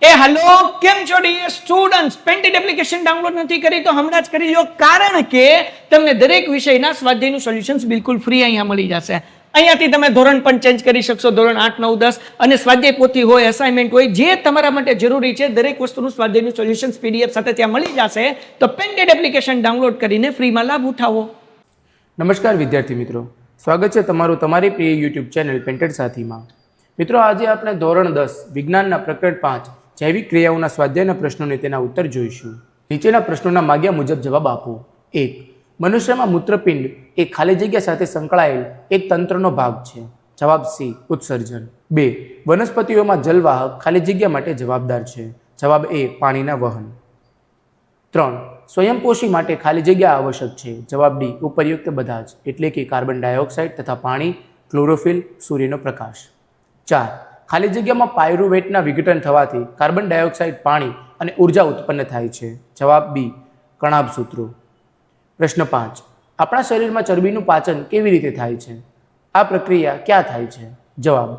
Hello केम छो dear students painted application download નથી કરી તો હમણાં જ કરી લો કારણ કે તમને દરેક વિષયના સ્વાધ્યાયનું સોલ્યુશન્સ બિલકુલ ફ્રી અહીંયા મળી જશે અહીંયાથી તમે ધોરણ પણ ચેન્જ કરી શકશો ધોરણ 8 9 10 અને સ્વાધ્યાય પોથી હોય અસાઇનમેન્ટ હોય જે તમારા માટે જરૂરી છે દરેક વસ્તુનું સ્વાધ્યાયનું સોલ્યુશન્સ પીડીએફ સાથે ત્યાં મળી જશે તો પેન્ટેડ એપ્લિકેશન ડાઉનલોડ કરીને ફ્રીમાં લાભ ઉઠાવો। નમસ્કાર વિદ્યાર્થી મિત્રો, સ્વાગત છે તમારું તમારી પ્રિય યુટ્યુબ ચેનલ પેન્ટેડ સાથીમાં। મિત્રો, આજે આપણે ધોરણ 10 વિજ્ઞાનના પ્રકરણ 5 જૈવિક ક્રિયાઓના સ્વાધ્યાયના પ્રશ્નોને તેના ઉત્તર જોઈશું। નીચેના પ્રશ્નોના માગ્યા મુજબ જવાબ આપો। 1. મનુષ્યમાં મૂત્રપિંડ એ ખાલી જગ્યા સાથે સંકળાયેલ એક તંત્રનો ભાગ છે। જવાબ સી ઉત્સર્જન। 2. વનસ્પતિઓમાં જલવાહક ખાલી જગ્યા માટે જવાબદાર છે। જવાબ એ પાણીના વહન। 3. સ્વયંપોષી માટે ખાલી જગ્યા આવશ્યક છે। જવાબ ડી ઉપરયુક્ત બધા જ એટલે કે કાર્બન ડાયોક્સાઇડ તથા પાણી, ક્લોરોફિલ, સૂર્યનો પ્રકાશ। 4. ખાલી જગ્યામાં પાયરુવેટના વિઘટન થવાથી કાર્બન ડાયોક્સાઇડ, પાણી અને ઉર્જા ઉત્પન્ન થાય છે। જવાબ બી કણાભ સૂત્રો। પ્રશ્ન 5. આપણા શરીરમાં ચરબીનું પાચન કેવી રીતે થાય છે? આ પ્રક્રિયા ક્યાં થાય છે? જવાબ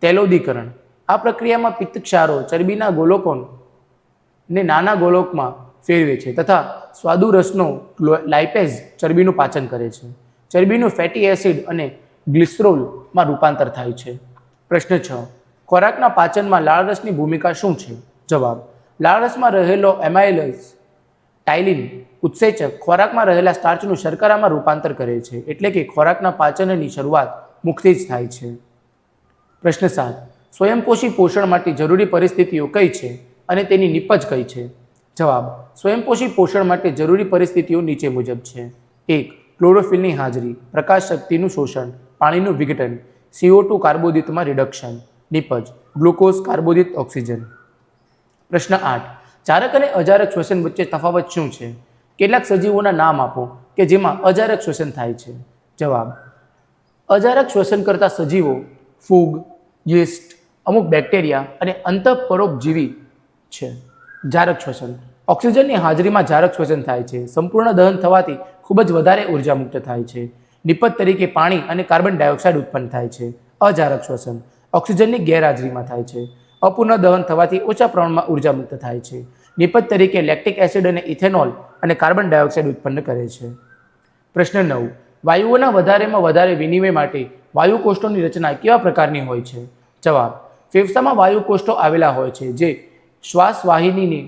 તૈલોદીકરણ। આ પ્રક્રિયામાં પિત્તક્ષારો ચરબીના ગોલકોને નાના ગોલકમાં ફેરવે છે તથા સ્વાદુરસનો લાઇપેઝ ચરબીનું પાચન કરે છે। ચરબીનું ફેટી એસિડ અને ગ્લિસરોલમાં રૂપાંતર થાય છે। પ્રશ્ન 6. ખોરાકના પાચનમાં લાળરસની ભૂમિકા શું છે? જવાબ લાળરસમાં રહેલો એમાઇલેઝ ટાઇલિન ઉત્સેચક ખોરાકમાં રહેલા સ્ટાર્ચનું શર્કરામાં રૂપાંતર કરે છે એટલે કે ખોરાકના પાચનની શરૂઆત મુખથી જ થાય છે। પ્રશ્ન 7. સ્વયંપોષી પોષણ માટે જરૂરી પરિસ્થિતિઓ કઈ છે અને તેની નિપજ કઈ છે? જવાબ સ્વયંપોષી પોષણ માટે જરૂરી પરિસ્થિતિઓ નીચે મુજબ છે। 1. ક્લોરોફિલની હાજરી, પ્રકાશ શક્તિનું શોષણ, પાણીનું વિઘટન, CO2 કાર્બોદિતમાં રિડક્શન। નિપજ ગ્લુકોઝ, કાર્બોદિત, ઓક્સિજન। પ્રશ્ન 8. જારક અને અજારક શ્વસન વચ્ચે તફાવત શું છે? કેટલાક સજીવોના નામ આપો કે જેમાં અજારક શ્વસન થાય છે? જવાબ અજારક શ્વસન કરતા સજીવો ફૂગ, યીસ્ટ, અમુક બેક્ટેરિયા અને અંતઃપરોપજીવી છે। જારક શ્વસન ઓક્સિજનની હાજરીમાં જારક શ્વસન થાય છે। સંપૂર્ણ દહન થવાથી ખૂબ જ વધારે ઉર્જા મુક્ત થાય છે। નિપજ તરીકે પાણી અને કાર્બન ડાયોક્સાઇડ ઉત્પન્ન થાય છે। અજારક શ્વસન ઓક્સિજનની ગેરહાજરીમાં થાય છે। અપૂર્ણ દહન થવાથી ઓછા પ્રમાણમાં ઉર્જા મુક્ત થાય છે। નિપજ તરીકે લેક્ટિક એસિડ અને ઇથેનોલ અને કાર્બન ડાયોક્સાઇડ ઉત્પન્ન કરે છે। પ્રશ્ન 9. વાયુઓના વધારેમાં વધારે વિનિમય માટે વાયુકોષ્ઠોની રચના કેવા પ્રકારની હોય છે? જવાબ ફેફસામાં વાયુકોષ્ઠો આવેલા હોય છે જે શ્વાસવાહિનીની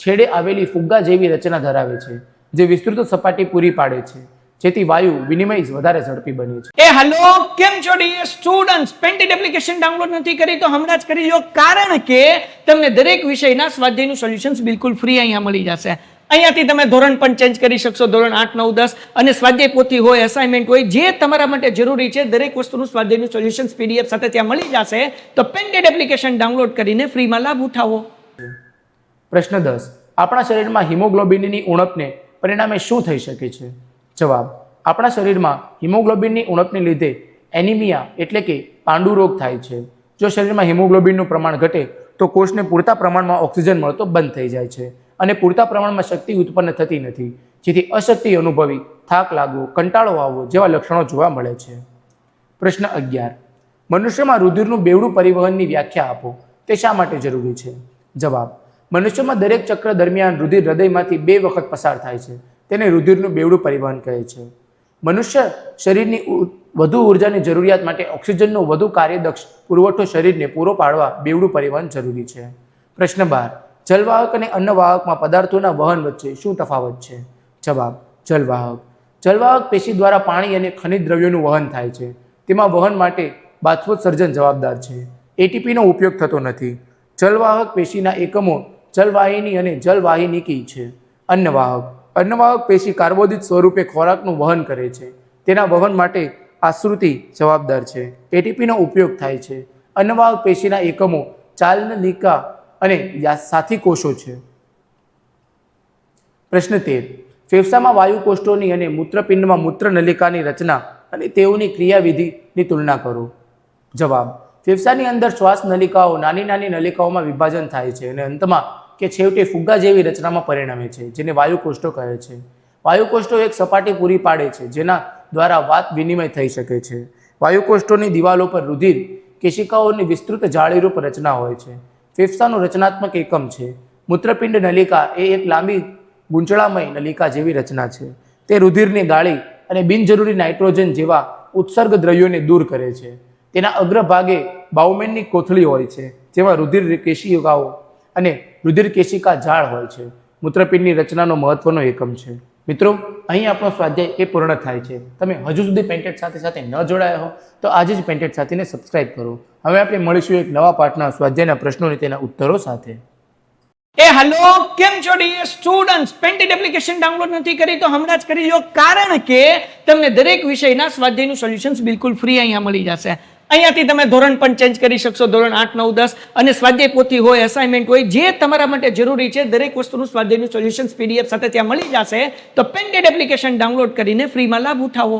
છેડે આવેલી ફુગ્ગા જેવી રચના ધરાવે છે જે વિસ્તૃત સપાટી પૂરી પાડે છે જેથી વાયુ વિનિમય વધારે ઝડપી બને છે। हेलो केम छो dear students painted application download નથી કરી તો હમણાં જ કરી લો કારણ કે તમને દરેક વિષયના સ્વાધ્યાયનું સોલ્યુશન્સ બિલકુલ ફ્રી અહીંયા મળી જશે। અહીંયાથી તમે ધોરણ પણ ચેન્જ કરી શકશો ધોરણ 8 9 10 અને સ્વાધ્યાય પોથી હોય અસાઇનમેન્ટ હોય જે તમારા માટે જરૂરી છે દરેક વસ્તુનું સ્વાધ્યાયનું સોલ્યુશન્સ પીડીએફ સાથે ત્યાં મળી જશે તો પેન્ટેડ એપ્લિકેશન ડાઉનલોડ કરીને ફ્રીમાં લાભ ઉઠાવો। પ્રશ્ન 10. આપણા શરીરમાં હિમોગ્લોબિનની ઉણપને પરિણામે શું થઈ શકે છે? જવાબ આપણા શરીરમાં હિમોગ્લોબિનની ઉણપને લીધે એનિમિયા એટલે કે પાંડુ રોગ થાય છે। જો શરીરમાં હિમોગ્લોબિનનું પ્રમાણ ઘટે તો કોષને પૂરતા પ્રમાણમાં ઓક્સિજન મળતો બંધ થઈ જાય છે અને પૂરતા પ્રમાણમાં શક્તિ ઉત્પન્ન થતી નથી જેથી અશક્તિ અનુભવી, થાક લાગવો, કંટાળો આવવો જેવા લક્ષણો જોવા મળે છે। પ્રશ્ન 11. મનુષ્યમાં રુધિરનું બેવડું પરિવહનની વ્યાખ્યા આપો, તે શા માટે જરૂરી છે? જવાબ મનુષ્યમાં દરેક ચક્ર દરમિયાન રુધિર હૃદયમાંથી 2 વખત પસાર થાય છે તેને રુધિરનું બેવડું પરિવહન કહે છે। મનુષ્ય શરીરની વધુ ઉર્જાની જરૂરિયાત માટે ઓક્સિજનનો વધુ કાર્યદક્ષ પુરવઠો શરીરને પૂરો પાડવા બેવડું પરિવહન જરૂરી છે। પ્રશ્ન 12. જલવાહક અને અન્નવાહકમાં પદાર્થોના વહન વચ્ચે શું તફાવત છે? જવાબ જલવાહક પેશી દ્વારા પાણી અને ખનિજ દ્રવ્યોનું વહન થાય છે। તેમાં વહન માટે બાષ્પોત્સર્જન જવાબદાર છે। એટીપીનો ઉપયોગ થતો નથી। જલવાહક પેશીના એકમો જલવાહિની અને જલવાહિનીકી છે। અન્નવાહક પેશી કાર્બોદિત સ્વરૂપે ખોરાકનું વહન કરે છે। તેના વહન માટે આશ્રુતિ જવાબદાર છે। એટીપીનો ઉપયોગ થાય છે। અન્નવાહક પેશીના એકમો ચાલનલિકા અને સાથી કોષો છે। પ્રશ્ન 13. ફેફસામાં વાયુકોષ્ઠોની અને મૂત્રપિંડમાં મૂત્રનલિકાની રચના અને તેઓની ક્રિયાવિધિની તુલના કરો। જવાબ ફેફસાની અંદર શ્વાસ નલિકાઓ નાની નાની નલિકાઓમાં વિભાજન થાય છે અને અંતમાં કે છેવટે ફુગ્ગા જેવી રચનામાં પરિણમે છે જેને વાયુકોષ્ઠો કહે છે। વાયુકોષ્ઠો એક સપાટી પૂરી પાડે છે જેના દ્વારા વાત વિનિમય થઈ શકે છે। વાયુકોષ્ઠોની દિવાલો પર રુધિર કેશિકાઓની વિસ્તૃત જાળીરૂપ રચના હોય છે। ફેફસાનું રચનાત્મક એકમ છે. મૂત્રપિંડ નલિકા એ એક લાંબી ગૂંચળામય નલિકા જેવી રચના છે. તે રુધિરની ગાળી અને બિનજરૂરી નાઇટ્રોજન જેવા ઉત્સર્ગ દ્રવ્યોને દૂર કરે છે. તેના અગ્રભાગે બાઉમેનની કોથળી હોય છે, જેમાં રુધિર કેશિકાઓ અને રુધિર કેશિકા જાળ હોય છે. મૂત્રપિંડની રચનાનો મહત્વનો એકમ છે. મિત્રો, અહીં આપણો સ્વાધ્યાય એ પૂર્ણ થાય છે. તમે હજુ સુધી પેન્ટેડ સાથે ન જોડાયા હો તો આજે જ પેન્ટેડ સાથીને સબસ્ક્રાઇબ કરો. હવે આપણે મળીશું એક નવા પાઠના સ્વાધ્યાયના પ્રશ્નો અને તેના ઉત્તરો સાથે. હેલો, કેમ છો dear students? Painted application download નથી કરી તો હમણાં જ કરી લો, કારણ કે તમને દરેક વિષયના સ્વાધ્યાયનું સોલ્યુશન્સ બિલકુલ ફ્રી અહીંયા મળી જશે. અહીંયાથી તમે ધોરણ પણ ચેન્જ કરી શકશો, ધોરણ 8, 9, 10 અને સ્વાધ્યાય પોથી હોય, અસાઇનમેન્ટ હોય, જે તમારા માટે જરૂરી છે દરેક વસ્તુનું સ્વાધ્યાયનું સોલ્યુશન્સ PDF સાથે ત્યાં મળી જશે. તો પેન્ટેડ એપ્લિકેશન ડાઉનલોડ કરીને ફ્રીમાં લાભ ઉઠાવો.